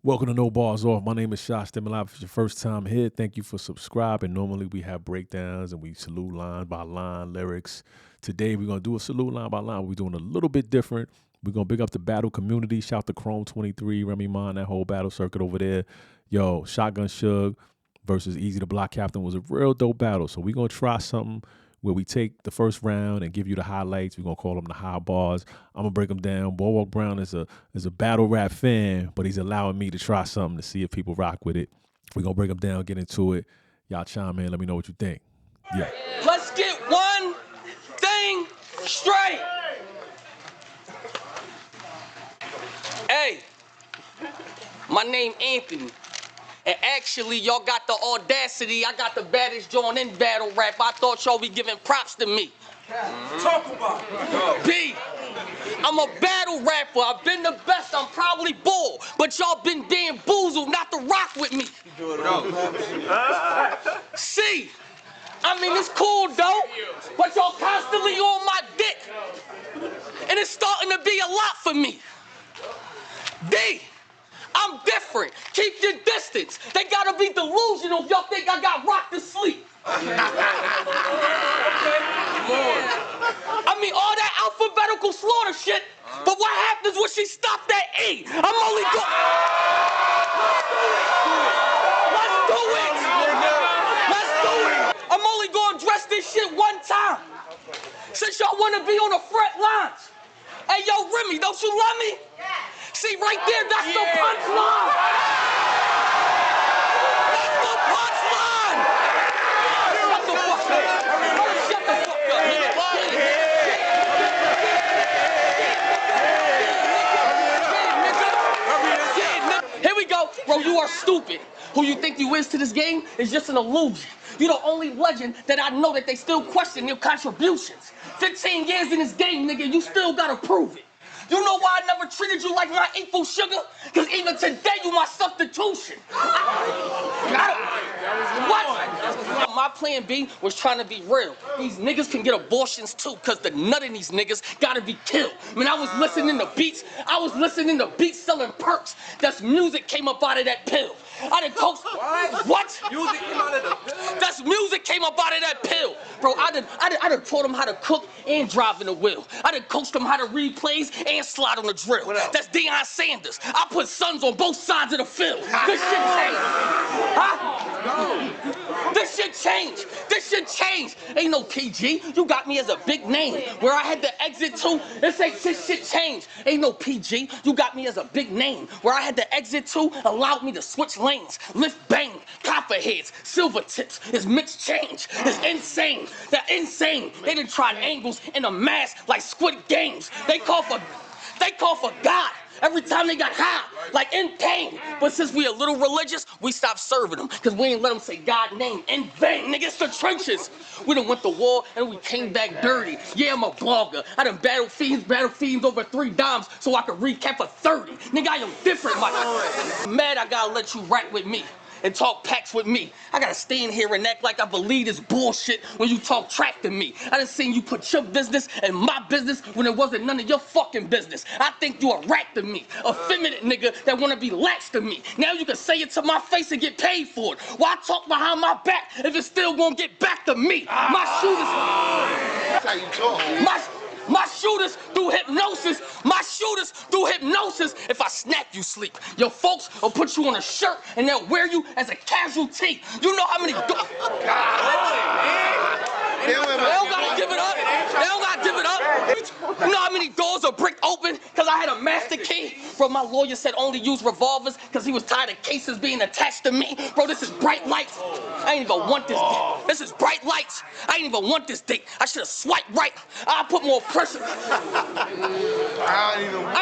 Welcome to No Bars Off. My name is Shot Stimuli. If it's your first time here, thank you for subscribing. Normally we have breakdowns and we salute line by line lyrics. Today we're going to do a salute line by line. We're doing a little bit different. We're going to big up the battle community. Shout to Chrome 23, Remy Mon, that whole battle circuit over there. Yo, Shotgun Suge versus Eazy the Block Captain was a real dope battle. So we're going to try something where we take the first round and give you the highlights. We're going to call them the high bars. I'm going to break them down. Boardwalk Brown is a battle rap fan, but he's allowing me to try something to see if people rock with it. We're going to break them down, get into it. Y'all chime in. Let me know what you think. Yeah. Let's get one thing straight. Hey, my name Anthony. And actually, y'all got the audacity. I got the baddest joint in battle rap. I thought y'all be giving props to me. Talk about it. B, I'm a battle rapper. I've been the best. I'm probably bored. But y'all been damn boozled not to rock with me. C, I mean, it's cool, though. But y'all constantly on my dick. And it's starting to be a lot for me. D, I'm different. Keep your distance. They gotta be delusional if y'all think I got rocked to sleep. I mean, all that alphabetical slaughter shit, but what happens when she stopped at E? I'm only going... Let's do it! Let's do it! I'm only gonna address this shit one time. Since y'all wanna be on the front lines. Hey, yo, Remy, don't you love me? See, right there, that's the punchline. That's the punchline. Shut the fuck up. Shut the fuck up. Here we go. Bro, you are stupid. Who you think you is to this game is just an illusion. You're the only legend that I know that they still question your contributions. 15 years in this game, nigga, you still gotta prove it. You know why I never treated you like my equal, sugar? Because even today, you my substitution. What? My plan B was trying to be real. These niggas can get abortions too, because the nut in these niggas gotta be killed. Man, I was listening to beats. I was listening to beats selling perks. That's music came up out of that pill. I done coached. What? Music came out of the pill? That's music came up out of that pill. Bro, I done taught them how to cook and drive in the wheel. I done coached them how to read plays and slide on the drill. That's Deion Sanders. I put sons on both sides of the field. This shit changed. Huh? This shit changed. This shit changed. Ain't no PG. You got me as a big name. Where I had to exit to, this shit changed. Ain't no PG. You got me as a big name. Where I had to exit to allowed me to switch lanes. Lift bang, copperheads, silver tips. It's mixed change. It's insane. They're insane. They done tried angles in a mask like Squid Games. They call for God. Every time they got high, like in pain. But since we a little religious, we stopped serving them. Because we ain't let them say God's name in vain. Nigga, it's the trenches. We done went to war and we came back dirty. Yeah, I'm a blogger. I done battle fiends over 3 dimes so I could recap for 30. Nigga, I am different, I'm mad I gotta let you rap with me and talk packs with me. I gotta stand here and act like I believe this bullshit when you talk track to me. I done seen you put your business in my business when it wasn't none of your fucking business. I think you a rat to me, a feminine nigga that wanna be lax to me. Now you can say it to my face and get paid for it. Why talk behind my back if it's still gonna get back to me? My shooters... That's how you talk. My shooters do hypnosis. My shooters do hypnosis. If I snap, you sleep. Your folks will put you on a shirt and they'll wear you as a casualty. You know how many... They don't gotta give it up. They don't gotta give it up. You know how many doors are bricked open because I had a master key? Bro, my lawyer said only use revolvers because he was tired of cases being attached to me. Bro, this is bright lights. I ain't even want this dick. This is bright lights. I ain't even want this dick. I should have swiped right. I'll put more pressure. I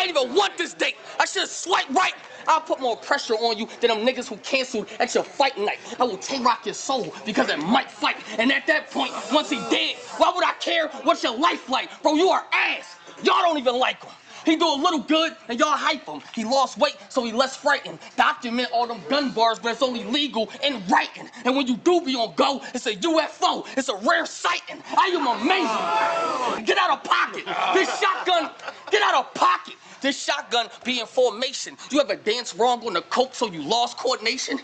ain't even want this date. I should have swiped right. I'll put more pressure on you than them niggas who canceled at your fight night. I will Tay-Rock your soul because it might fight. And at that point, once he dead, why would I care what's your life like? Bro, you are ass. Y'all don't even like him. He do a little good and y'all hype him. He lost weight, so he less frightened. Document all them gun bars, but it's only legal in writing. And when you do be on go, it's a UFO. It's a rare sighting. I am amazing. Get out of pocket. This shotgun, get out of pocket. This shotgun be in formation. You ever dance wrong on the coke so you lost coordination?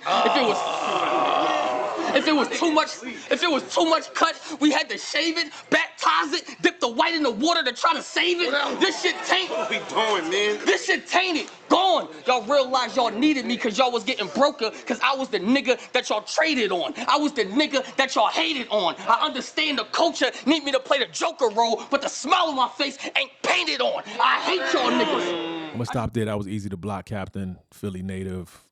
If it was too much cut, we had to shave it, baptize it, dip the white in the water to try to save it. This shit tainted. What we doing, man? This shit tainted. Gone. Y'all realized y'all needed me because y'all was getting broker because I was the nigga that y'all traded on. I was the nigga that y'all hated on. I understand the culture need me to play the Joker role, but the smile on my face ain't painted on. I hate y'all niggas. I'm gonna stop there. That was Eazy the Block Captain, Philly native.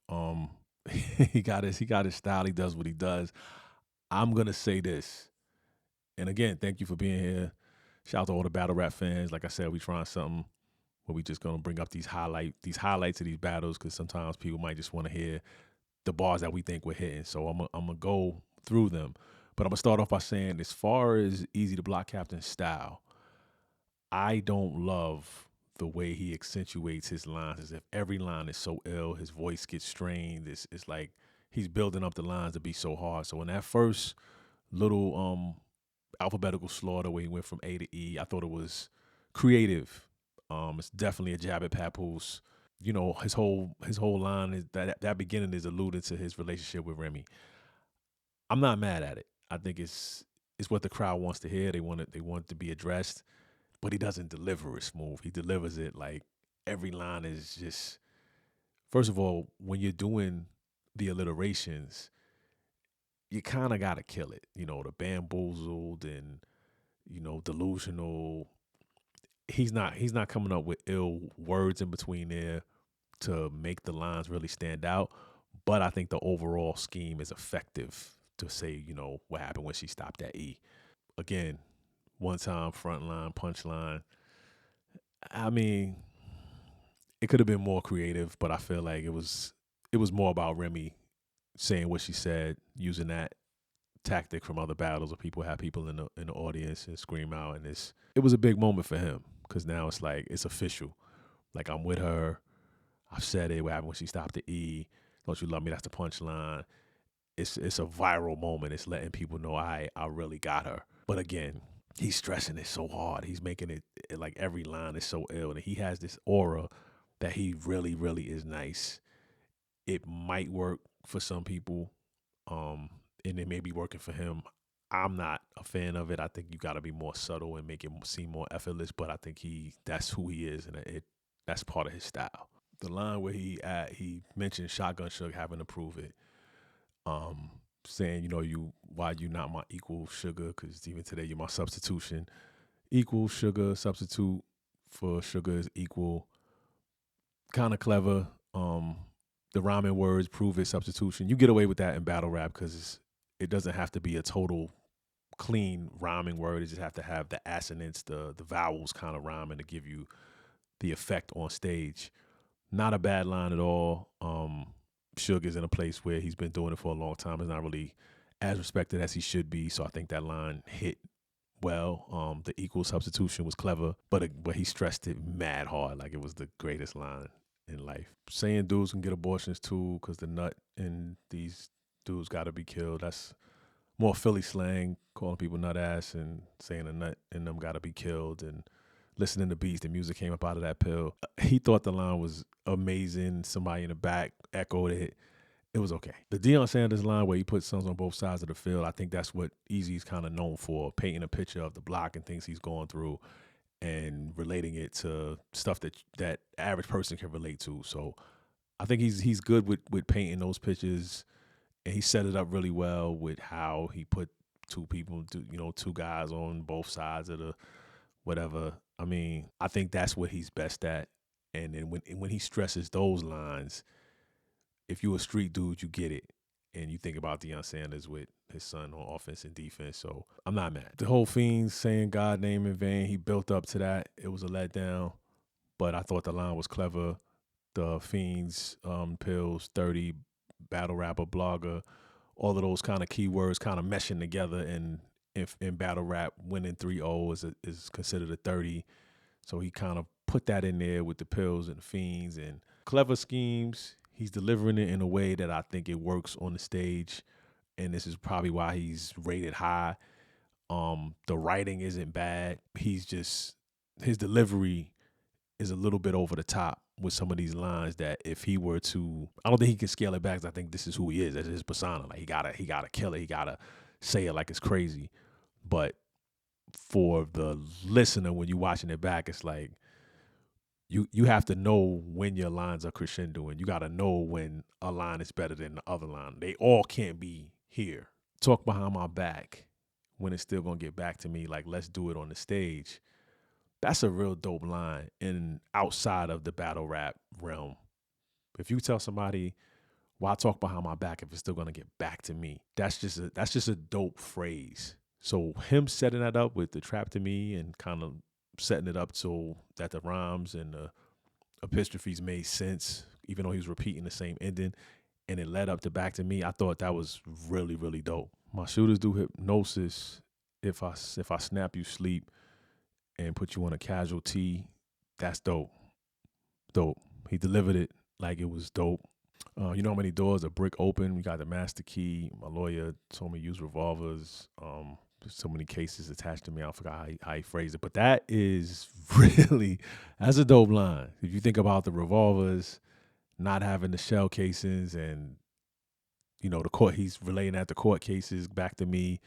He got his style. He does what he does. I'm gonna say this, and again, thank you for being here. Shout out to all the battle rap fans. Like I said, we trying something where we just gonna bring up these highlights of these battles because sometimes people might just want to hear the bars that we think we're hitting. So I'm gonna go through them, but I'm gonna start off by saying, as far as Eazy the Block Captain's style, I don't love the way he accentuates his lines, as if every line is so ill, his voice gets strained. It's like he's building up the lines to be so hard. So in that first little alphabetical slaughter where he went from A to E, I thought it was creative. It's definitely a jab at Papoose. You know, his whole line is that beginning is alluding to his relationship with Remy. I'm not mad at it. I think it's what the crowd wants to hear. They want it to be addressed, but he doesn't deliver it smooth. He delivers it like every line is just. First of all, when you're doing the alliterations, you kind of got to kill it. You know, the bamboozled and, you know, delusional. He's not coming up with ill words in between there to make the lines really stand out. But I think the overall scheme is effective to say, you know, what happened when she stopped at E. Again, one time front line, punch line. I mean, it could have been more creative, but I feel like it was more about Remy saying what she said, using that tactic from other battles where people have people in the audience and scream out, and it was a big moment for him because now it's like it's official. Like, I'm with her. I've said it. What happened when she stopped at E? Don't you love me? That's the punchline. It's a viral moment. It's letting people know I really got her. But again, he's stressing it so hard. He's making it like every line is so ill, and he has this aura that he really, really is nice. It might work for some people, and it may be working for him. I'm not a fan of it. I think you got to be more subtle and make it seem more effortless. But I think that's who he is, and that's part of his style. The line where he mentioned Shotgun Suge having to prove it, saying, you know, why you not my equal sugar, because even today you're my substitution. Equal sugar, substitute for sugar is equal. Kind of clever. The rhyming words, prove it, substitution. You get away with that in battle rap because it doesn't have to be a total clean rhyming word. It just have to have the assonance, the vowels kind of rhyming to give you the effect on stage. Not a bad line at all. Suge is in a place where he's been doing it for a long time. He's not really as respected as he should be. So I think that line hit well. The equal substitution was clever, but he stressed it mad hard. Like it was the greatest line in life. Saying dudes can get abortions too because the nut in these dudes got to be killed. That's more Philly slang, calling people nut ass and saying a nut in them got to be killed, and listening to beats. The music came up out of that pill. He thought the line was amazing. Somebody in the back echoed it. It was okay. The Deion Sanders line where he puts sons on both sides of the field, I think that's what Eazy's kind of known for, painting a picture of the block and things he's going through and relating it to stuff that average person can relate to. So I think he's good with painting those pictures, and he set it up really well with how he put two guys on both sides of the whatever. I mean, I think that's what he's best at. And then when he stresses those lines, if you're a street dude, you get it. And you think about Deion Sanders with his son on offense and defense. So I'm not mad. The whole Fiends saying God name in vain, he built up to that. It was a letdown, but I thought the line was clever. The Fiends, pills, 30, battle rapper, blogger, all of those kind of keywords kind of meshing together. And if in battle rap, winning 3-0 is considered a 30. So he kind of put that in there with the pills and the Fiends and clever schemes. He's delivering it in a way that I think it works on the stage, and this is probably why he's rated high. The writing isn't bad. His delivery is a little bit over the top with some of these lines that if he were to, I don't think he can scale it back. 'Cause I think this is who he is. That's his persona. Like he gotta kill it. He gotta say it like it's crazy. But for the listener, when you're watching it back, it's like you have to know when your lines are crescendo, and you got to know when a line is better than the other line. They all can't be here. Talk behind my back when it's still gonna get back to me. Like, let's do it on the stage. That's a real dope line in outside of the battle rap realm. If you tell somebody, why talk behind my back if it's still gonna get back to me? That's just a dope phrase. So him setting that up with the trap to me and kind of setting it up so that the rhymes and the epistrophes made sense, even though he was repeating the same ending, and it led up to back to me. I thought that was really, really dope. My shooters do hypnosis. If I snap you sleep and put you on a casualty, that's dope. Dope. He delivered it like it was dope. You know how many doors a brick open? We got the master key. My lawyer told me use revolvers. There's so many cases attached to me. I forgot how he phrased it. But that is really, that's a dope line. If you think about the revolvers, not having the shell casings, and, you know, the court, he's relating at the court cases back to me,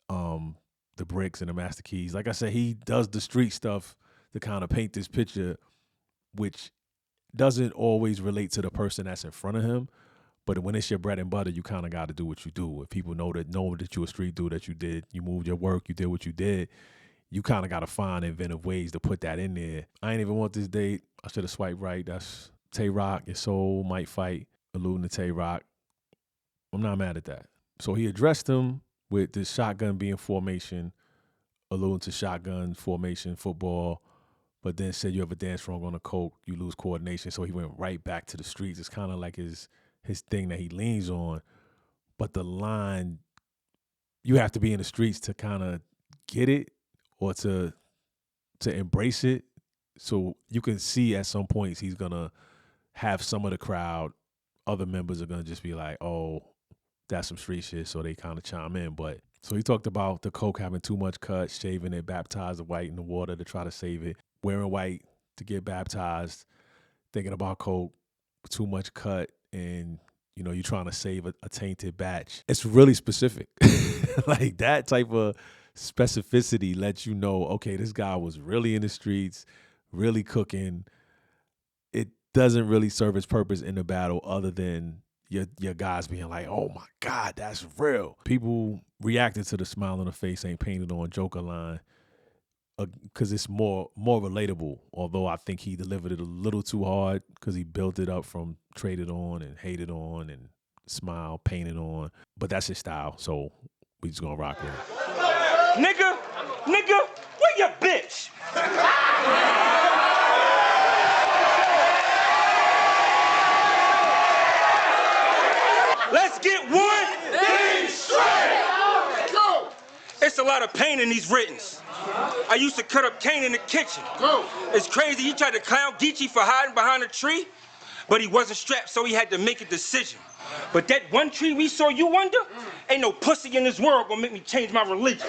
the bricks and the master keys. Like I said, he does the street stuff to kind of paint this picture, which doesn't always relate to the person that's in front of him. But when it's your bread and butter, you kind of got to do what you do. If people know that you're a street dude, that you moved your work, you did what you did, you kind of got to find inventive ways to put that in there. I ain't even want this date. I should have swiped right. That's Tay Rock. Your soul might fight, alluding to Tay Rock. I'm not mad at that. So he addressed him with this shotgun being formation, alluding to shotgun formation, football, but then said you ever dance wrong on a coke, you lose coordination. So he went right back to the streets. It's kind of like his thing that he leans on. But the line, you have to be in the streets to kind of get it or to embrace it. So you can see at some points he's going to have some of the crowd, other members are going to just be like, oh, that's some street shit, so they kind of chime in. But so he talked about the coke having too much cut, shaving it, baptized the white in the water to try to save it, wearing white to get baptized, thinking about coke, too much cut, and, you know, you're trying to save a tainted batch. It's really specific. Like, that type of specificity lets you know, okay, this guy was really in the streets, really cooking. It doesn't really serve its purpose in the battle other than your guys being like, oh my God, that's real. People reacted to the smile on the face ain't painted on Joker line because it's more relatable, although I think he delivered it a little too hard because he built it up from traded on and hated on and smile, painted on. But that's his style, so we just gonna rock with it. Nigga, where your bitch? Let's get one thing straight. It's a lot of pain in these writtens. I used to cut up Kane in the kitchen. It's crazy, he tried to clown Geechee for hiding behind a tree, but he wasn't strapped, so he had to make a decision. But that one tree we saw you under, ain't no pussy in this world gonna make me change my religion.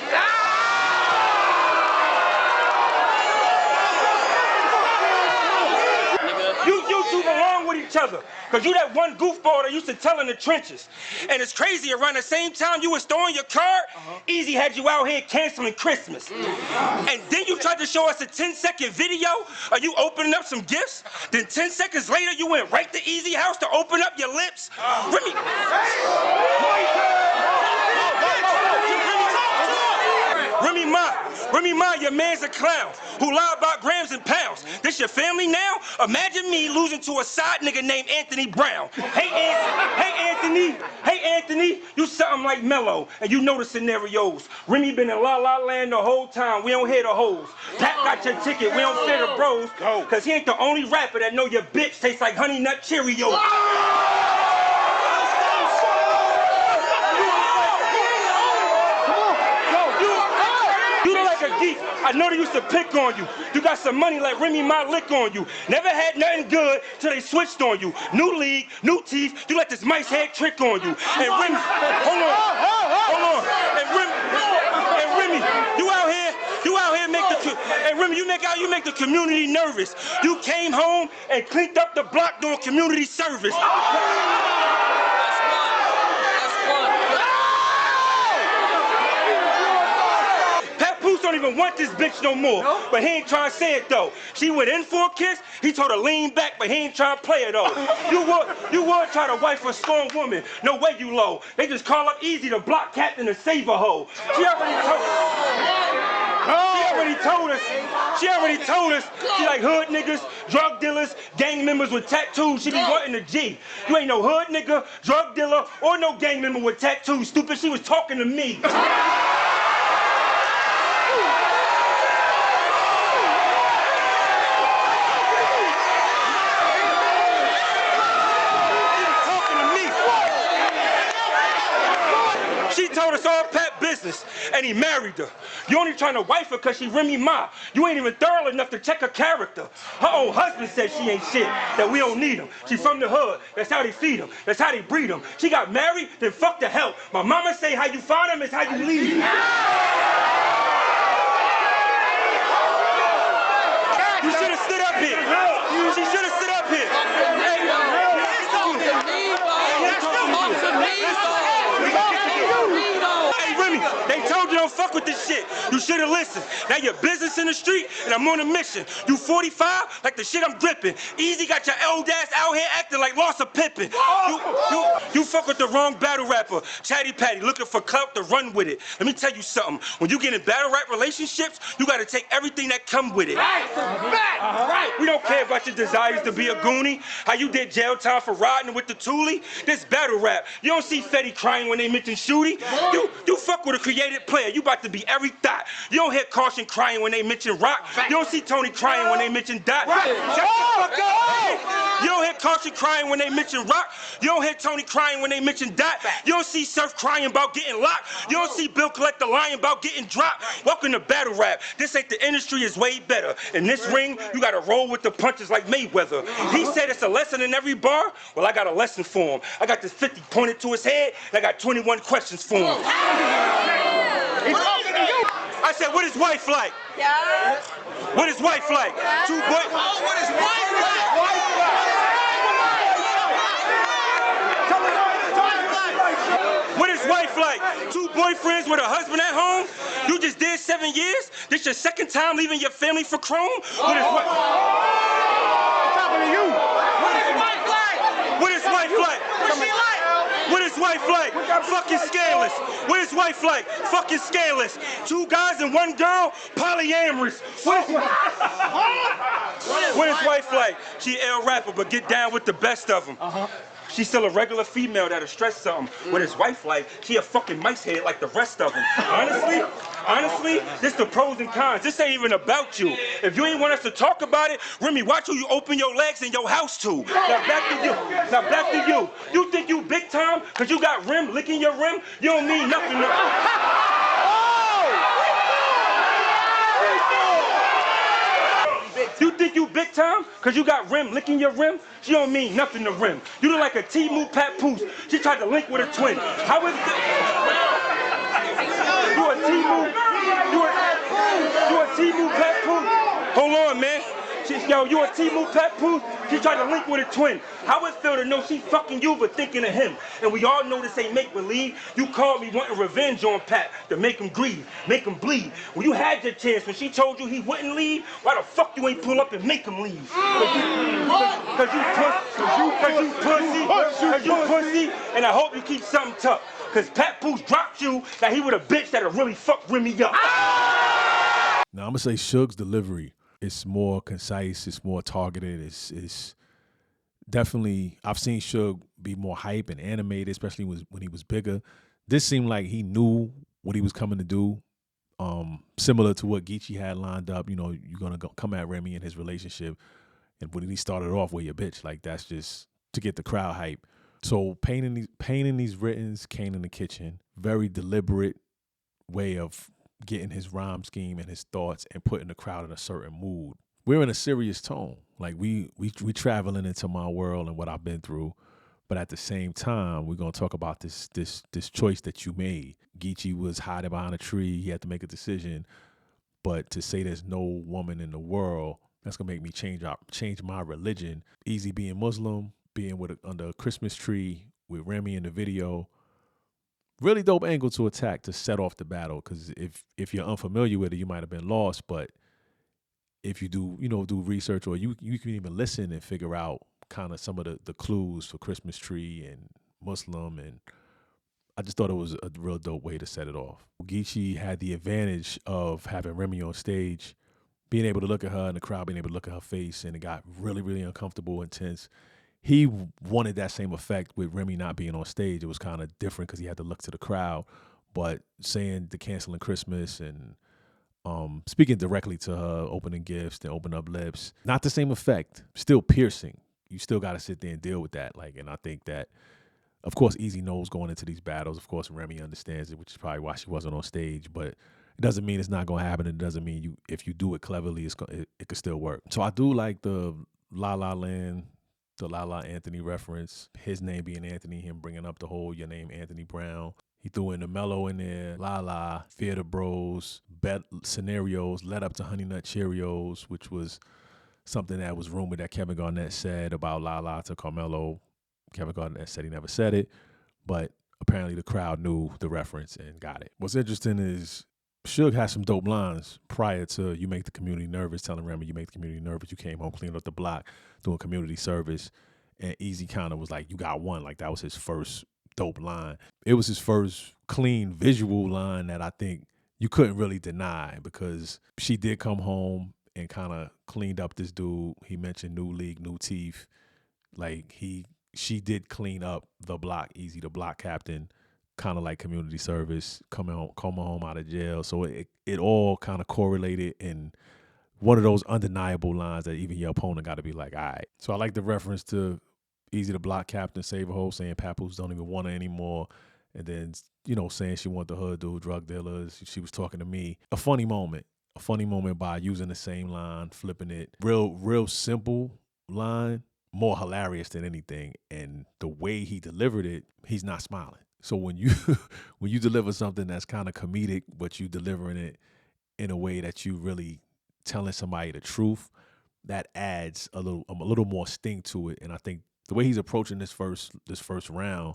You two belong with each other, because you that one goofball that used to tell in the trenches. And it's crazy, around the same time you was throwing your card, Eazy had you out here canceling Christmas. And then you tried to show us a 10-second video of you opening up some gifts. Then 10 seconds later, you went right to Eazy house to open up your lips. Remy Ma, your man's a clown who lie about grams and pounds. This your family now? Imagine me losing to a side nigga named Anthony Brown. Hey Anthony, you something like Mello, and you know the scenarios. Remy been in La La Land the whole time, we don't hear the hoes. Pat got your ticket, we don't fear the bros, cause he ain't the only rapper that know your bitch tastes like Honey Nut Cheerios. A geek. I know they used to pick on you. You got some money like Remy Ma lick on you. Never had nothing good till they switched on you. New league, new teeth, you let this mice head trick on you. And Remy, hold on. And Remy, you out here make the Hey, Remy, you make the community nervous. You came home and cleaned up the block doing community service. Papoose don't even want this bitch no more, but he ain't trying to say it though. She went in for a kiss, he told her lean back, but he ain't trying to play it though. You would try to wife a strong woman, no way you low. They just call up Eazy, the block captain, to save a hoe. She already told us. She like hood niggas, drug dealers, gang members with tattoos. She be wanting a G. You ain't no hood nigga, drug dealer, or no gang member with tattoos. Stupid, she was talking to me. She told us all Pat business, and he married her. You only trying to wife her because she Remy Ma. You ain't even thorough enough to check her character. Her own husband said she ain't shit, that we don't need him. She from the hood, that's how they feed him, that's how they breed him. She got married, then fuck the hell. My mama say how you find him is how you leave him. You should have stood up here. She should have stood up here. Hey, Remy, they told you don't fuck with this shit. You should have listened. Now your business in the street, and I'm on a mission. You 45, like the shit I'm gripping. Eazy got your old ass out here acting like lost a Pippin. You fuck with the wrong battle rapper. Chatty Patty, looking for clout to run with it. Let me tell you something. When you get in battle rap relationships, you gotta take everything that come with it. Right. We don't care about your desires to be a goonie. How you did jail time for riding with the Thule. This battle rap. You don't see Fetty crying when they mention Shooty. You fuck with a creative player. You about to be every thought. You don't hear Caution crying when they mention Rock. You don't see Tony crying when they mention Dot. Shut the fuck up. You don't hear Caution crying when they mention Rock. You don't hear Tony crying when they mention Dot. You don't see Surf crying about getting locked. You don't see Bill Collector lying about getting dropped. Welcome to battle rap. This ain't the industry, is way better. In this ring, you gotta roll with the punches like Mayweather. He said it's a lesson in every bar. Well, I got a lesson for him. I got this 50 pointed to his head, and I got 21 questions for him. I said, what is wife like? Yeah. What is wife like? Yeah. Two boys. Oh, what is wife like? What is wife like? Two boyfriends with a husband at home? You just did 7 years? This your second time leaving your family for Chrome? What is wife? What's happening to you? What is wife like? What is wife like? What's she like? What is wife like? Fucking scandalous. What is wife like? Fucking scandalous. 2 guys and 1 girl? Polyamorous. What is wife like? She L rapper, but get down with the best of them. She's still a regular female that'll stress something. What is wife like? She a fucking mice head like the rest of them. Honestly, this the pros and cons. This ain't even about you. If you ain't want us to talk about it, Remy, watch who you open your legs in your house to. Now back to you. You think you big time because you got rim licking your rim? You don't mean nothing to... You think you big time because you got rim licking your rim? She don't mean nothing to rim. You look like a T-Moo Papoose. She tried to link with a twin. How is it? You a T-Moo? You a T-Moo Papoose? Hold on, man. You a T-Moo Papoose? She tried to link with a twin. How it feel to know she fucking you but thinking of him? And we all know this ain't make-believe. You called me wanting revenge on Pat to make him grieve, make him bleed. When you had your chance, when she told you he wouldn't leave, why the fuck you ain't pull up and make him leave? Cause you pussy, and I hope you keep something tough. Cause Papoose dropped you, that he would a bitch that'll really fuck Remy up. Now I'm gonna say Suge's delivery. It's more concise. It's more targeted. It's definitely. I've seen Suge be more hype and animated, especially when he was bigger. This seemed like he knew what he was coming to do. Similar to what Geechee had lined up. You know, you're gonna come at Remy and his relationship, and when he started off with your bitch, like that's just to get the crowd hype. So painting these writtens, Kane in the kitchen, very deliberate way of getting his rhyme scheme and his thoughts and putting the crowd in a certain mood. We're in a serious tone. Like we traveling into my world and what I've been through, but at the same time, we're gonna talk about this choice that you made. Geechee was hiding behind a tree. He had to make a decision, but to say there's no woman in the world that's gonna make me change my religion. Eazy being Muslim, being under a Christmas tree with Remy in the video. Really dope angle to attack to set off the battle, because if you're unfamiliar with it, you might have been lost. But if you do, do research, or you can even listen and figure out kind of some of the clues for Christmas tree and Muslim, and I just thought it was a real dope way to set it off. Geechee had the advantage of having Remy on stage, being able to look at her in the crowd, being able to look at her face, and it got really, really uncomfortable, intense. He wanted that same effect with Remy not being on stage. It was kind of different because he had to look to the crowd, but saying the canceling Christmas and speaking directly to her, opening gifts, then open up lips, not the same effect, still piercing. You still got to sit there and deal with that. And I think that, of course, Eazy knows going into these battles. Of course, Remy understands it, which is probably why she wasn't on stage, but it doesn't mean it's not going to happen. It doesn't mean if you do it cleverly, it could still work. So I do like the La La Land, the La La Anthony reference, his name being Anthony, him bringing up the whole your name Anthony Brown. He threw in the mellow in there, La La, Fear the Bros, bet scenarios led up to Honey Nut Cheerios, which was something that was rumored that Kevin Garnett said about La La to Carmelo. Kevin Garnett said he never said it, but apparently the crowd knew the reference and got it. What's interesting is Suge had some dope lines prior to You Make the Community Nervous, telling Remy, you make the community nervous. You came home, cleaned up the block, doing community service. And Eazy kind of was like, you got one. Like, that was his first dope line. It was his first clean visual line that I think you couldn't really deny, because she did come home and kind of cleaned up this dude. He mentioned new league, new teeth. Like, she did clean up the block, Eazy, the block captain, kind of like community service, coming home out of jail. So it all kind of correlated, in one of those undeniable lines that even your opponent got to be like, all right. So I like the reference to Eazy, the block captain, save a hoe, saying Papoose don't even want her anymore. And then, saying she want the hood dude, drug dealers. She was talking to me. A funny moment by using the same line, flipping it. Real simple line, more hilarious than anything. And the way he delivered it, he's not smiling. So when you deliver something that's kind of comedic, but you delivering it in a way that you really telling somebody the truth, that adds a little more sting to it. And I think the way he's approaching this first round,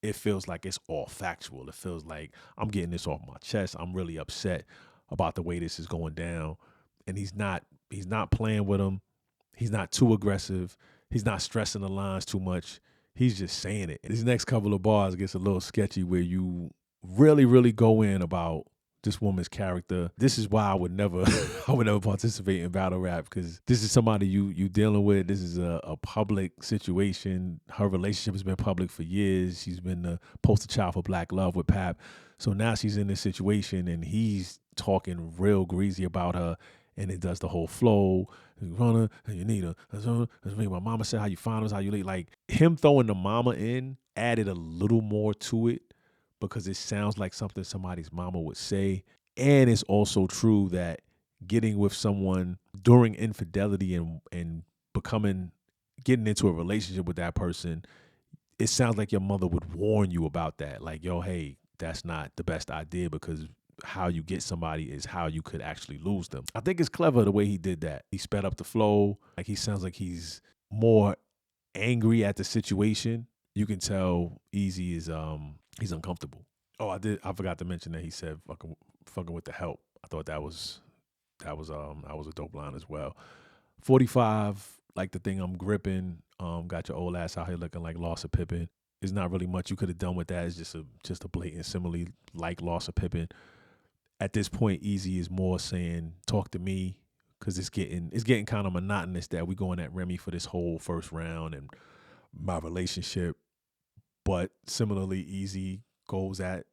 it feels like it's all factual. It feels like I'm getting this off my chest. I'm really upset about the way this is going down. And he's not playing with him. He's not too aggressive. He's not stressing the lines too much. He's just saying it. These next couple of bars gets a little sketchy, where you really, really go in about this woman's character. This is why I would never participate in battle rap, because this is somebody you dealing with. This is a public situation. Her relationship has been public for years. She's been the poster child for Black love with Pap. So now she's in this situation, and he's talking real greasy about her. And it does the whole flow. You want her, and you need her. That's me. My mama said how you find us, how you leave. Like, him throwing the mama in added a little more to it, because it sounds like something somebody's mama would say. And it's also true that getting with someone during infidelity and getting into a relationship with that person, it sounds like your mother would warn you about that. Like, yo, hey, that's not the best idea, because how you get somebody is how you could actually lose them. I think it's clever the way he did that. He sped up the flow. Like, he sounds like he's more angry at the situation. You can tell Eazy is he's uncomfortable. Oh, I forgot to mention that he said fucking with the help. I thought that was a dope line as well. 45, like the thing I'm gripping. Got your old ass out here looking like Loss of Pippin. There's not really much you could have done with that. It's just a blatant simile like Loss of Pippin. At this point, Eazy is more saying, talk to me, because it's getting kind of monotonous that we going at Remy for this whole first round and my relationship. But similarly, Eazy goes at,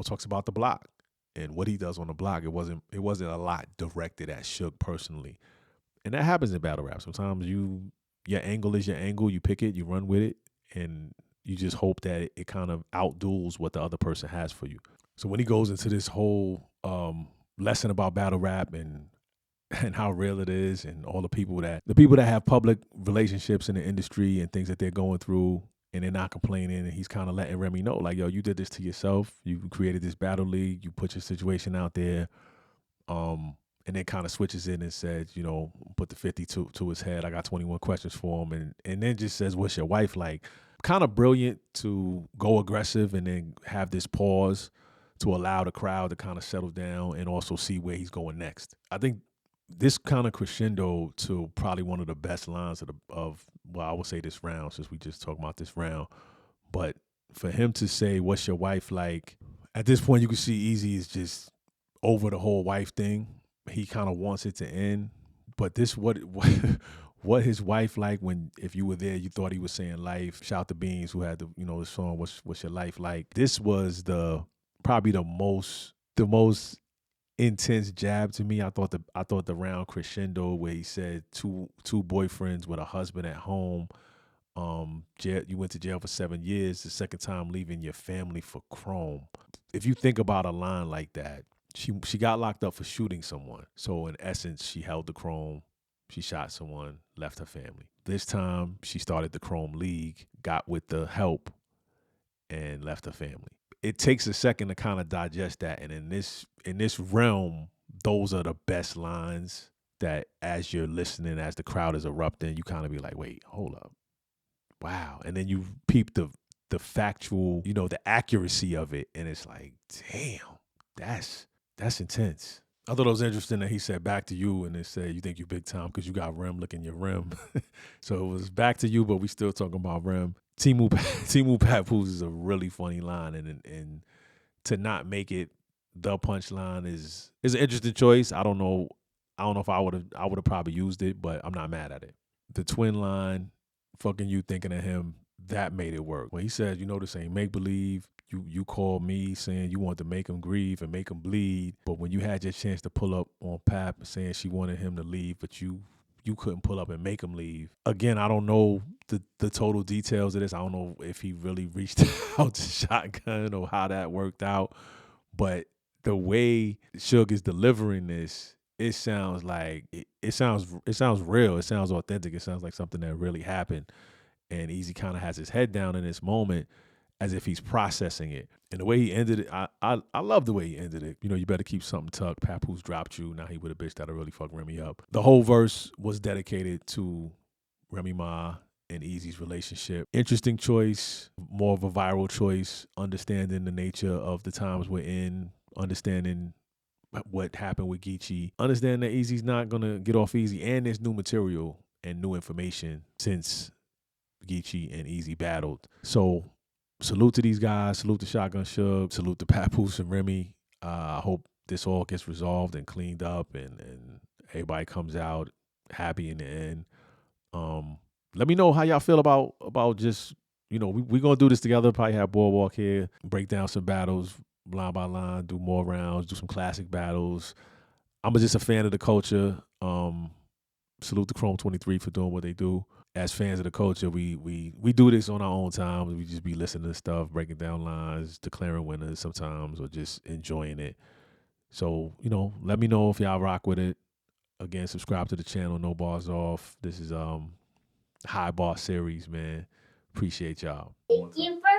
talks about the block and what he does on the block. It wasn't a lot directed at Suge personally. And that happens in battle rap. Sometimes your angle is your angle, you pick it, you run with it, and you just hope that it kind of outduels what the other person has for you. So when he goes into this whole lesson about battle rap and how real it is, and all the people that have public relationships in the industry and things that they're going through, and they're not complaining, and he's kind of letting Remy know, like, yo, you did this to yourself. You created this battle league. You put your situation out there. and then kind of switches in and said, you know, put the 50 to his head. I got 21 questions for him, and then just says, "What's your wife like?" Kind of brilliant to go aggressive and then have this pause to allow the crowd to kind of settle down and also see where he's going next. I think this kind of crescendo to probably one of the best lines of well, I would say this round, since we just talked about this round. But for him to say, "What's your wife like?" At this point, you can see Eazy is just over the whole wife thing. He kind of wants it to end. But this what his wife like when, if you were there, you thought he was saying life. Shout to Beans, who had the song "What's Your Life Like." This was probably the most intense jab to me. I thought the round crescendo where he said two boyfriends with a husband at home. You went to jail for 7 years. The second time leaving your family for chrome. If you think about a line like that, she got locked up for shooting someone. So in essence, she held the chrome. She shot someone, left her family. This time, she started the Chrome League, got with the help, and left her family. It takes a second to kind of digest that, and in this realm, those are the best lines that, as you're listening, as the crowd is erupting, you kind of be like, "Wait, hold up, wow!" And then you peep the factual, the accuracy of it, and it's like, damn, that's intense. I thought it was interesting that he said "back to you" and it said, "You think you big time because you got rim, look in your rim." So it was back to you, but we still talking about rim. Timu Papoose is a really funny line, and to not make it the punchline is an interesting choice. I don't know if I would have probably used it, but I'm not mad at it. The twin line, "fucking you thinking of him," that made it work. When he said, "This ain't make believe. You called me saying you wanted to make him grieve and make him bleed, but when you had your chance to pull up on Pap saying she wanted him to leave, but you couldn't pull up and make him leave." Again, I don't know the total details of this. I don't know if he really reached out to Shotgun or how that worked out, but the way Suge is delivering this, it sounds like it sounds real. It sounds authentic. It sounds like something that really happened. And Eazy kind of has his head down in this moment as if he's processing it. And the way he ended it, I love the way he ended it. You better keep something tucked. Papoose dropped you. Now he with a bitch that'll really fuck Remy up. The whole verse was dedicated to Remy Ma and Eazy's relationship. Interesting choice, more of a viral choice, understanding the nature of the times we're in, understanding what happened with Geechee, understand that Eazy's not gonna get off easy, and there's new material and new information since Geechee and Eazy battled. So salute to these guys, salute to Shotgun Suge, salute to Papoose and Remy. I hope this all gets resolved and cleaned up and everybody comes out happy in the end. Let me know how y'all feel about just, we gonna do this together, probably have Boardwalk here, break down some battles line by line, do more rounds, do some classic battles. I'm just a fan of the culture. Salute to Chrome 23 for doing what they do. As fans of the culture, we do this on our own time. We just be listening to stuff, breaking down lines, declaring winners sometimes, or just enjoying it. So, let me know if y'all rock with it. Again, subscribe to the channel, NoBarsOff. This is High Bar series, man. Appreciate y'all. Thank you for